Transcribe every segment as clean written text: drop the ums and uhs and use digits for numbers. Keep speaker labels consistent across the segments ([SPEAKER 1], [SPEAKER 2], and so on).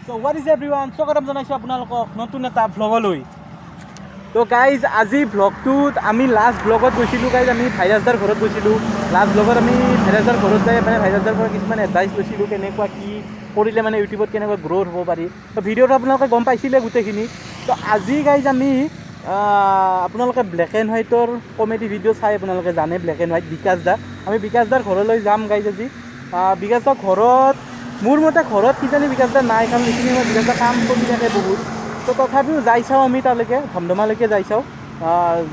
[SPEAKER 1] So what is everyone? স্বাগতম জনাইছো আপোনালোকক নতুন এটা ভ্লগলৈ। তো গাইজ আজি ভ্লগটোত আমি লাষ্ট ভ্লগত গৈছিলোঁ গাইজ আমি ভাইৰাছদাৰ ঘৰত গৈছিলোঁ। লাষ্ট ভ্লগত আমি ভাইৰাছদাৰ ঘৰত যাই মানে ভাইৰাছদাৰ পৰা কিছুমান এডভাইচ লৈছিলোঁ কেনেকুৱা কি কৰিলে মানে ইউটিউবত কেনেকুৱা গ্ৰ'থ হ'ব পাৰি। তো ভিডিঅ'টো আপোনালোকে গম পাইছিলে গোটেইখিনি। তো আজি গাইজ আমি আপোনালোকে ব্লেক এণ্ড হোৱাইটৰ কমেডি ভিডিঅ' চাই আপোনালোকে জানে ব্লেক এণ্ড হোৱাইট বিকাশ দা। আমি বিকাশ দাৰ ঘৰলৈ যাম গাইজ আজি। বিকাশ দাৰ ঘৰত মোৰ মতে ঘৰত কিজানি বিকাশ দা নাই, কাৰণ এইখিনি মই বিকাশ দা কাম কৰি থাকে বহুত। তো তথাপিও যাই চাওঁ আমি তালৈকে ধমধমালৈকে যাই চাওঁ,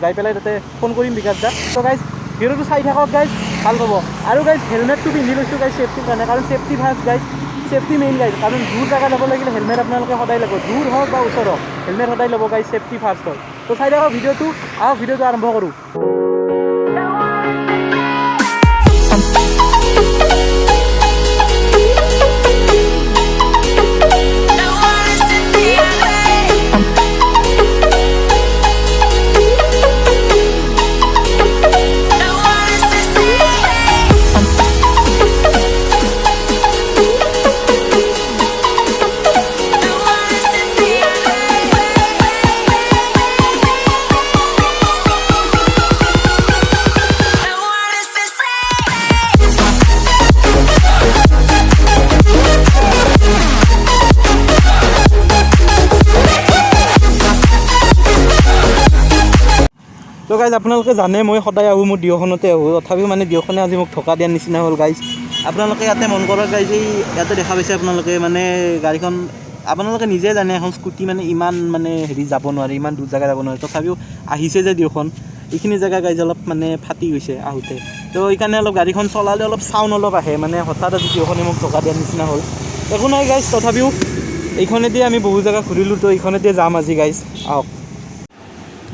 [SPEAKER 1] যাই পেলাই তাতে ফোন কৰিম বিকাশ দা। তো গাইজ ভিডিঅ'টো চাই থাকক গাইজ, ভাল পাব। আৰু গাইজ হেলমেটটো পিন্ধি লৈছোঁ গাইজ ছেফটিৰ কাৰণে, কাৰণ safety first guys, safety main guys. কাৰণ দূৰ জেগা যাব লাগিলে হেলমেট আপোনালোকে সদায় ল'ব, দূৰ হওক বা ওচৰ হওক হেলমেট সদায় ল'ব গাইজ, ছেফটি ফাৰ্ষ্ট হয়। তো চাই থাকক ভিডিঅ'টো, আহক ভিডিঅ'টো আৰম্ভ কৰোঁ। তো গাইজ আপোনালোকে জানে মই সদায় আহোঁ, মোৰ ডিঅ'খনতে আহোঁ, তথাপিও মানে ডিঅ'খনে আজি মোক ঠকা দিয়াৰ নিচিনা হ'ল গাইজ। আপোনালোকে ইয়াতে মন কৰক গাইজ, এই ইয়াতে দেখা পাইছে আপোনালোকে মানে গাড়ীখন আপোনালোকে নিজে জানে এখন স্কুটি মানে ইমান মানে হেৰি যাব নোৱাৰে, ইমান দূৰ জেগা যাব নোৱাৰে। তথাপিও আহিছে যে ডিঅ'খন, এইখিনি জেগা গাইজ অলপ মানে ফাটি গৈছে আহোঁতে। তো এইকাৰণে অলপ গাড়ীখন চলালে অলপ চাউণ্ড অলপ আহে, মানে হঠাৎ আজি ডিঅ'খনে মোক ঠকা দিয়াৰ নিচিনা হ'ল। একো নাই গাইজ, তথাপিও এইখনেদি আমি বহু জেগা ঘূৰিলোঁ, তো এইখনেদি যাম আজি গাইজ, আহক।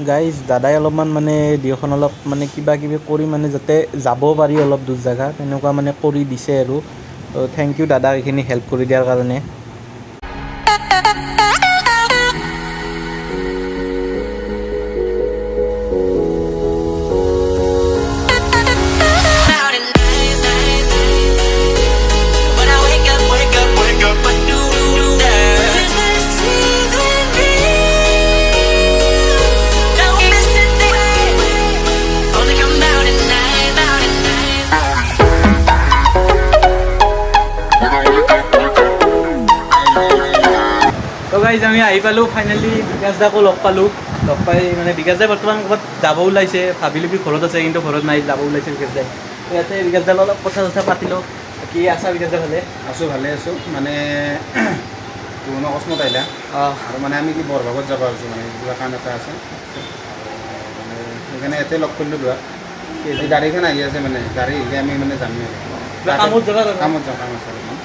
[SPEAKER 1] গাইজ দাদাই অলপমান মানে ডিঅ'খন অলপ মানে কিবা কিবি কৰি মানে যাতে যাব পাৰি অলপ দূৰ জেগা তেনেকুৱা মানে কৰি দিছে আৰু। তো থেংক ইউ দাদাক এইখিনি হেল্প কৰি দিয়াৰ কাৰণে। গাইজ আমি আহি পালোঁ ফাইনেলি, বিকাশ দাকো লগ পালোঁ। লগ পাই মানে বিকাশ দাই বৰ্তমান ক'ৰবাত যাব ওলাইছে, ভাবিলোঁ কি ঘৰত আছে কিন্তু ঘৰত নাই, যাব ওলাইছে বিকাশ দাই। ইয়াতে বিকাশ দাৰ অলপ কথা চথা পাতিলোঁ। কি আছা বিকাশ দা, ভালে? আছোঁ, ভালে আছোঁ। মানে পুৰণা অকস্মাত আহিলা আৰু মানে আমি কি বৰভাগত যাব পাৰিছোঁ, মানে কিবা কাম এটা আছে, মানে সেইকাৰণে ইয়াতে লগ কৰিলোঁ। ধৰা এই গাড়ীখন আহি আছে, মানে গাড়ী আহিলে আমি মানে যামেই আৰু কামত যাওঁ, কাম আছে অলপমান।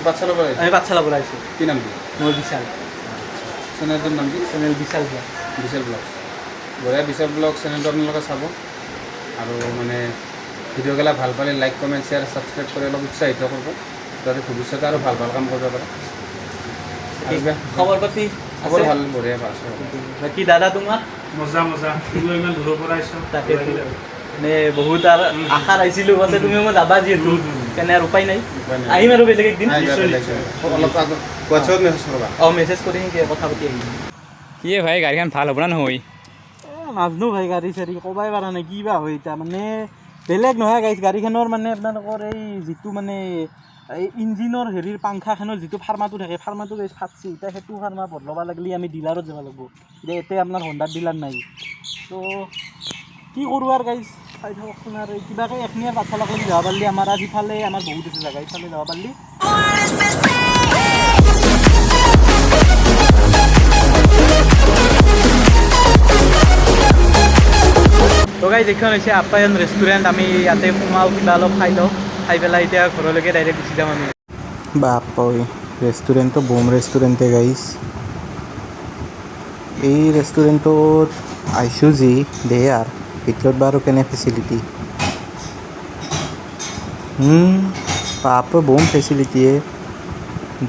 [SPEAKER 1] পাঠশালাৰ পৰা আমি পাঠশালাৰ পৰা আহিছোঁ। কি নাম দি? মোৰ বিশাল। চেনেলটোৰ নাম কি? চেনেল বিশাল ব্লগছ। বিশাল ব্লগছ, বঢ়িয়া। বিশাল ব্লগছ চেনেলটো আপোনালোকে চাব, আৰু মানে ভিডিঅ'গিলা ভাল পালে লাইক কমেণ্ট শ্বেয়াৰ ছাবস্ক্ৰাইব কৰি অলপ উৎসাহিত কৰিব, যাতে ভৱিষ্যতে আৰু ভাল ভাল কাম কৰিব পাৰে। খবৰ পাতি? খবৰ ভাল, বঢ়িয়া পাইছোঁ। বাকী দাদা তোমাৰ? মজা মজা। তুমি ইমান দূৰৰ পৰা আহিছোঁ, তাকে মানে বহুত আৰু আশাত আহিছিলোঁ মানে তুমি মই যাবা যিহেতু, কেনে আৰু উপায় নাই, আহিম আৰু বেলেগ একদিন। অলপ মেছেজ কৰি কথা পাতি আহিম।
[SPEAKER 2] কি ভাই গাড়ীখন ভাল হ'ব না নহয়?
[SPEAKER 1] নাজানো ভাই, গাড়ী চাড়ী ক'বাই পৰা নাই, কি বা হয় এতিয়া। মানে বেলেগ নহয় গাড়ী, গাড়ীখনৰ মানে আপোনালোকৰ এই যিটো মানে এই ইঞ্জিনৰ হেৰিৰ পাংখাখনৰ যিটো ফাৰ্মাটো থাকে, ফাৰ্মাটো গাড়ী ফাটছি। এতিয়া সেইটো ফাৰ্মা বদলাব লাগিলে আমি ডিলাৰত যাব লাগিব। এতিয়া এতিয়া আপোনাৰ হণ্ডাৰ ডিলাৰ নাই, তো কি কৰোঁ আৰু গাড়ী চাই থাককচোন। আৰু কিবাকৈ এখনি আৰু পাঠশালাক লাগি যাব পাৰিলে আমাৰ আৰু ইফালে আমাৰ বহুত আছে জেগা, ইফালে যাব পাৰিলে। তো গাইজ এইখন হৈছে আপ্যায়ন ৰেষ্টুৰেণ্ট, আমি ইয়াতে সোমাওঁ, কিবা অলপ খাই লওঁ, খাই পেলাই এতিয়া ঘৰলৈকে ডাইৰেক্ট গুচি যাম আমি। বাপৰে ৰেষ্টুৰেণ্টটো বোম ৰেষ্টুৰেণ্টে গাইজ। এই ৰেষ্টুৰেণ্টত আহিছোঁ যি দে আৰু ভিতৰত বাৰু কেনে ফেচিলিটি, বাপৰে বোম ফেচিলিটিয়ে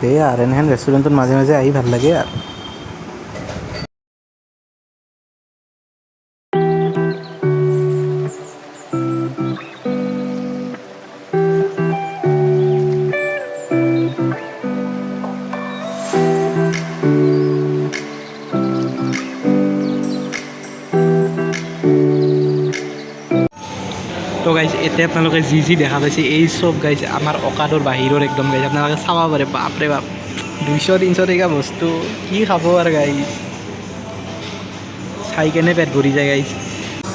[SPEAKER 1] দে আৰু এনেহেন ৰেষ্টুৰেণ্টত মাজে মাজে আহি ভাল লাগে আৰু। এতিয়া আপোনালোকে যি দেখা পাইছে এই চব গাইজ আমাৰ অকাদৰ বাহিৰৰ একদম গাইজ আপোনালোকে চাব পাৰে বাপৰে বাপ 200-300 টকা বস্তু কি খাব আৰু গাইজ চাই কেনে পেট ভৰি যায় গাইজ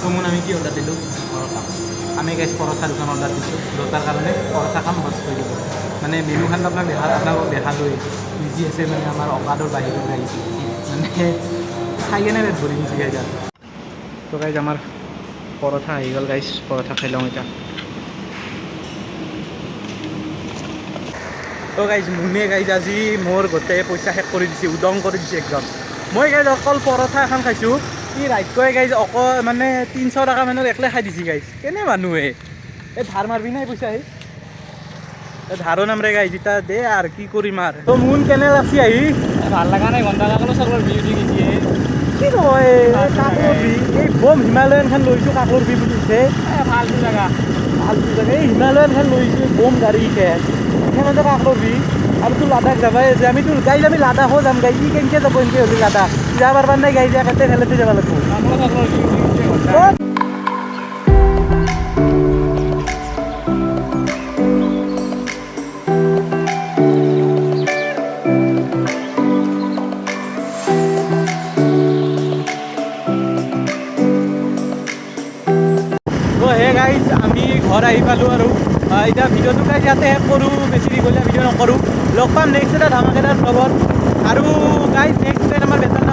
[SPEAKER 1] তমোন আমি কি অৰ্ডাৰ দিলোঁ পৰঠা আমি গাইজ পৰঠা দোকান অৰ্ডাৰ দিছোঁ দুটাৰ কাৰণে পৰঠা খাম বছ কৰি দিব মানে মেনুখন আপোনালোকক দেখালোৱেই ইজি আছে মানে আমাৰ অকাদৰ বাহিৰৰ গাইজ মানে খাই কেনে পেট ভৰি দিছে গাইজ আৰু তো গাইজ আমাৰ পৰঠা আহি গ'ল গাইজ পৰঠা খাই লওঁ এতিয়া তো গাইজ মুনে গাইজ আজি মোৰ গোটেই পইচা শেষ কৰি দিছে উদং কৰি দিছে একদম মই গাইজ অকল পৰঠা এখন খাইছোঁ কি ৰাইতকৈ গাইজ অকল মানে 300 টকা মানত একলাই খাই দিছে গাইজ কেনে মানুহে এই ধাৰ মাৰবি নাই পইচা এই ধাৰো নামৰে গাইজ এতিয়া দে আৰু কি কৰিম আৰু তো মোন কেনে লাগছি আহি
[SPEAKER 2] ভাল লগা নাই ঘণ্টা লাগালো চবৰ বিউটি গেছি
[SPEAKER 1] কি নহয় কাকলৰ বি এই বম হিমালয়ানখন লৈছোঁ কাকলৰ বি বুলিছে
[SPEAKER 2] ফাল্টু জেগা
[SPEAKER 1] এই হিমালয়ানখন লৈছোঁ বম গাড়ী সেইখনতে কাকলৰ বি আৰু তোৰ লাডাখ যাবাই আছে আমি তোৰ গাইজ আমি লাডাখো যাম গাই ই কেনেকৈ যাব এনেকৈ হ'লে লাডাখ যাব পাৰবাৰ নাই গাইজ একেতে খেলতে যাব লাগিব হে গাইজ আমি ঘৰ আহি পালোঁ আৰু এতিয়া ভিডিঅ'টো গাইজ ইয়াতে শেষ কৰোঁ বেছি দীঘলীয়া ভিডিঅ' নকৰোঁ লগ পাম নেক্সট এটা ধামাকেদাৰ ব্লগত আৰু গাইজ নেক্সট টাইম আমাৰ বেটাৰ